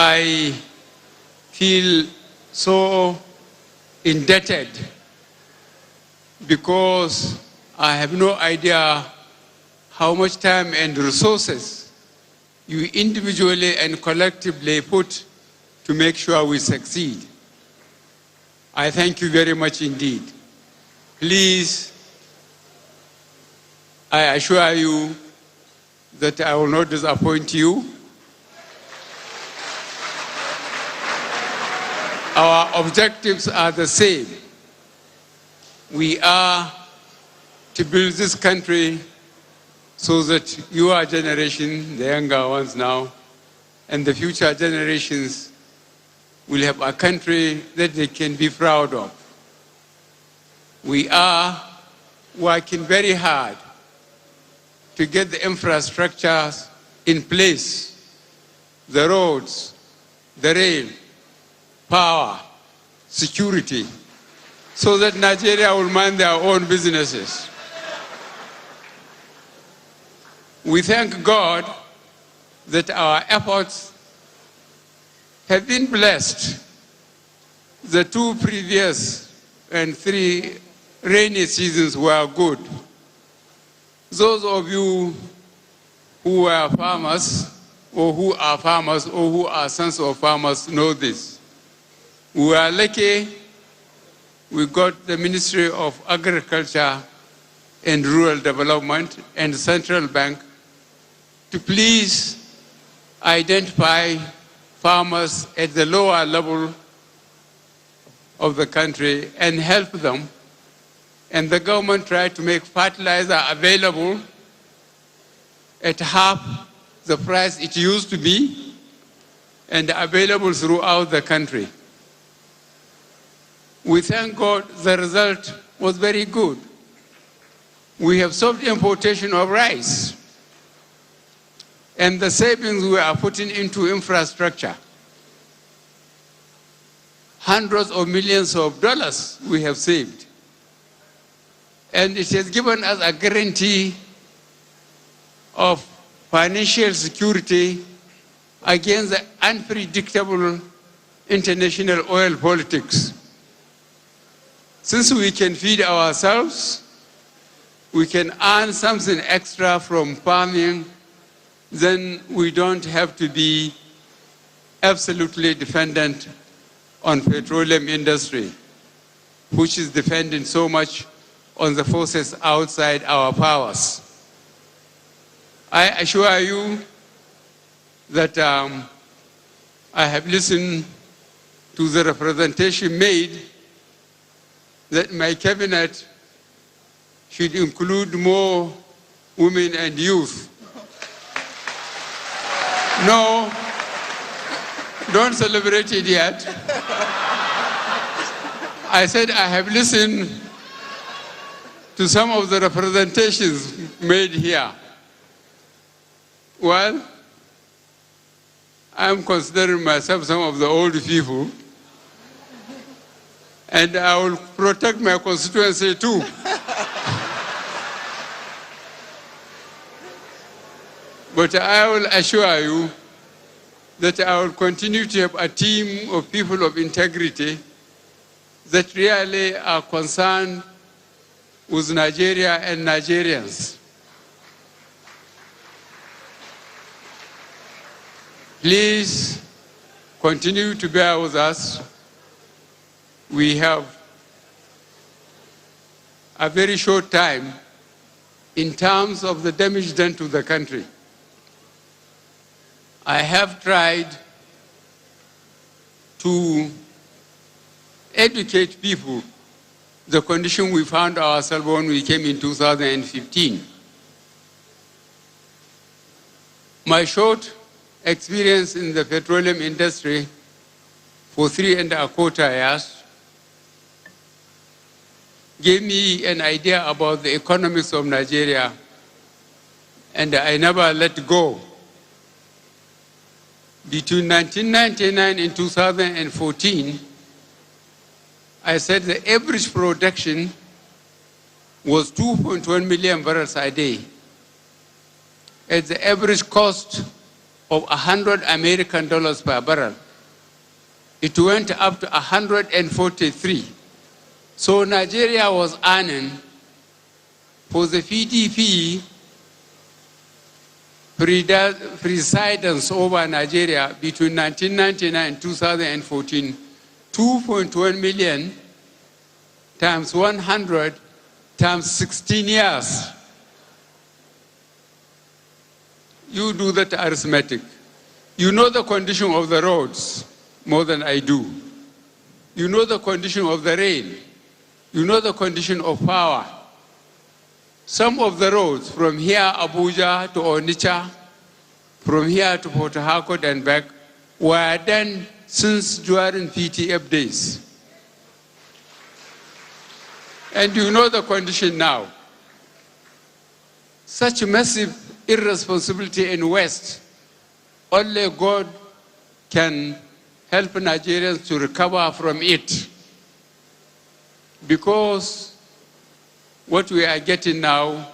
I feel so indebted because I have no idea how much time and resources you individually and collectively put to make sure we succeed. I thank you very much indeed. Please, I assure you that I will not disappoint you. Our objectives are the same. We are to build this country so that your generation, the younger ones now, and the future generations will have a country that they can be proud of. We are working very hard to get the infrastructures in place, the roads, the rail, power, security, so that Nigeria will mind their own businesses. We thank God that our efforts have been blessed. The 2 previous and 3 rainy seasons were good. Those of you who are farmers, or who are farmers, or who are sons of farmers know this. We are lucky we got the Ministry of Agriculture and Rural Development and the Central Bank to please identify farmers at the lower level of the country and help them. And the government tried to make fertilizer available at half the price it used to be and available throughout the country. We thank God the result was very good. We have stopped importation of rice, and the savings we are putting into infrastructure, hundreds of millions of dollars we have saved. And it has given us a guarantee of financial security against the unpredictable international oil politics. Since we can feed ourselves, we can earn something extra from farming, then we don't have to be absolutely dependent on petroleum industry, which is dependent so much on the forces outside our powers. I assure you that I have listened to the representation made that my cabinet should include more women and youth. No, don't celebrate it yet. I said I have listened to some of the representations made here. Well, I'm considering myself some of the old people, and I will protect my constituency too. But I will assure you that I will continue to have a team of people of integrity that really are concerned with Nigeria and Nigerians. Please continue to bear with us. We have a very short time in terms of the damage done to the country. I have tried to educate people the condition we found ourselves when we came in 2015. My short experience in the petroleum industry for 3¼ years gave me an idea about the economics of Nigeria, and I never let go. Between 1999 and 2014, I said the average production was 2.1 million barrels a day. At the average cost of $100 per barrel. It went up to 143. So Nigeria was earning for the PDP precedence over Nigeria between 1999 and 2014, 2.1 million times 100 times 16 years. You do that arithmetic. You know the condition of the roads more than I do. You know the condition of the rain. You know the condition of power. Some of the roads from here, Abuja to Onitsha, from here to Port Harcourt and back, were done since during PTF days. And you know the condition now. Such massive irresponsibility in West, only God can help Nigerians to recover from it. Because what we are getting now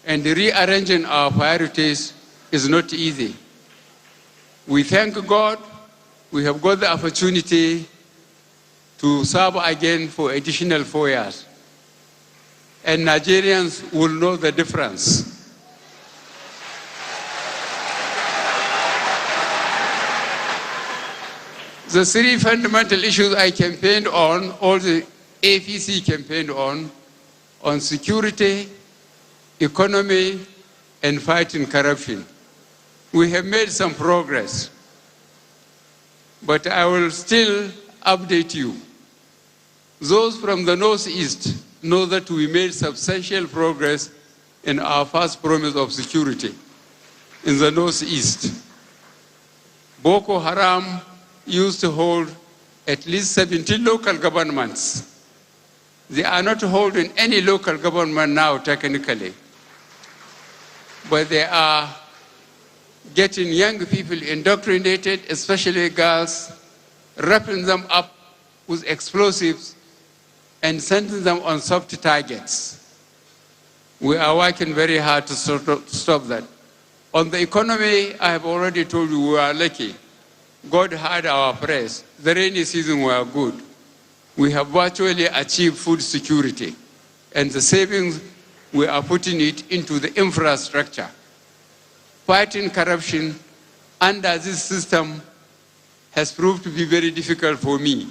and rearranging our priorities is not easy. We thank God we have got the opportunity to serve again for additional 4 years. And Nigerians will know the difference. The three fundamental issues I campaigned on, all the APC campaigned on security, economy, and fighting corruption. We have made some progress, but I will still update you. Those from the Northeast know that we made substantial progress in our first promise of security in the Northeast. Boko Haram used to hold at least 17 local governments. They are not holding any local government now, technically. But they are getting young people indoctrinated, especially girls, wrapping them up with explosives and sending them on soft targets. We are working very hard to stop that. On the economy, I have already told you we are lucky. God heard our prayers. The rainy season were good. We have virtually achieved food security. And the savings, we are putting it into the infrastructure. Fighting corruption under this system has proved to be very difficult for me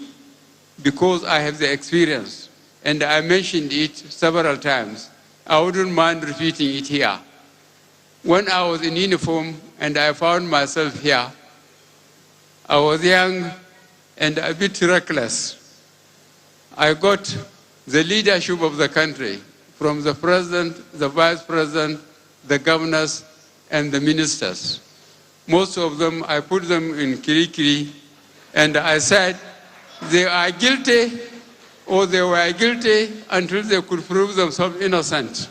because I have the experience. And I mentioned it several times. I wouldn't mind repeating it here. When I was in uniform and I found myself here, I was young and a bit reckless. I got the leadership of the country from the president, the vice president, the governors, and the ministers. Most of them, I put them in Kirikiri, and I said, they are guilty, or they were guilty until they could prove themselves innocent.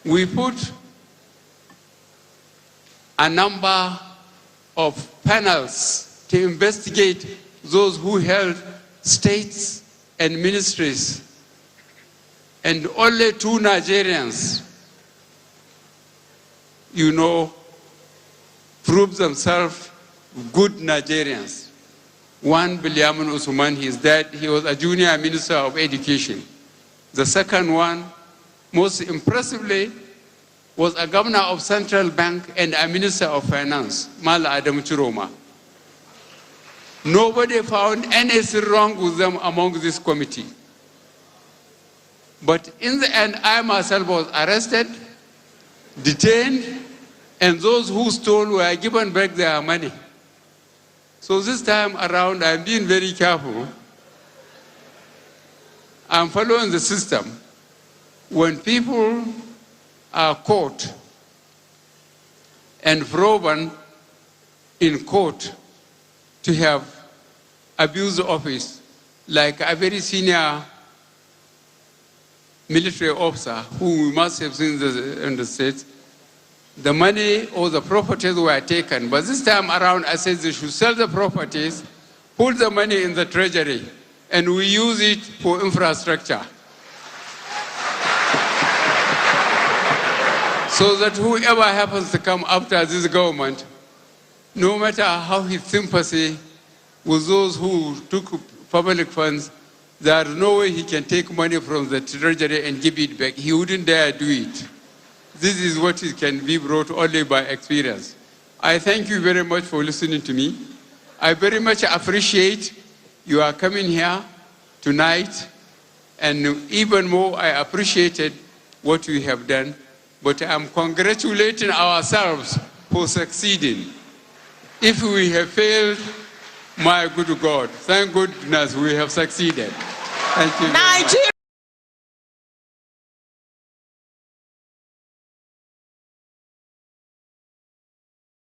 We put a number of panels to investigate those who held states and ministries. And only 2 Nigerians, you know, proved themselves good Nigerians. One, Bilyamin Usman, he is dead. He was a junior minister of education. The second one, most impressively, was a governor of Central Bank and a minister of finance, Mala Adam Chiroma. Nobody found anything wrong with them among this committee. But in the end, I myself was arrested, detained, and those who stole were given back their money. So this time around, I'm being very careful. I'm following the system. When people are caught and proven in court to have abused the office, like a very senior military officer who we must have seen in the States, the money or the properties were taken. But this time around, I said they should sell the properties, put the money in the treasury, and we use it for infrastructure. so that whoever happens to come after this government, no matter how his sympathy with those who took public funds, there is no way he can take money from the treasury and give it back. He wouldn't dare do it. This is what it can be brought only by experience. I thank you very much for listening to me. I very much appreciate you are coming here tonight, and even more I appreciated what you have done, but I'm congratulating ourselves for succeeding. If we have failed, my good God, thank goodness we have succeeded. Thank you.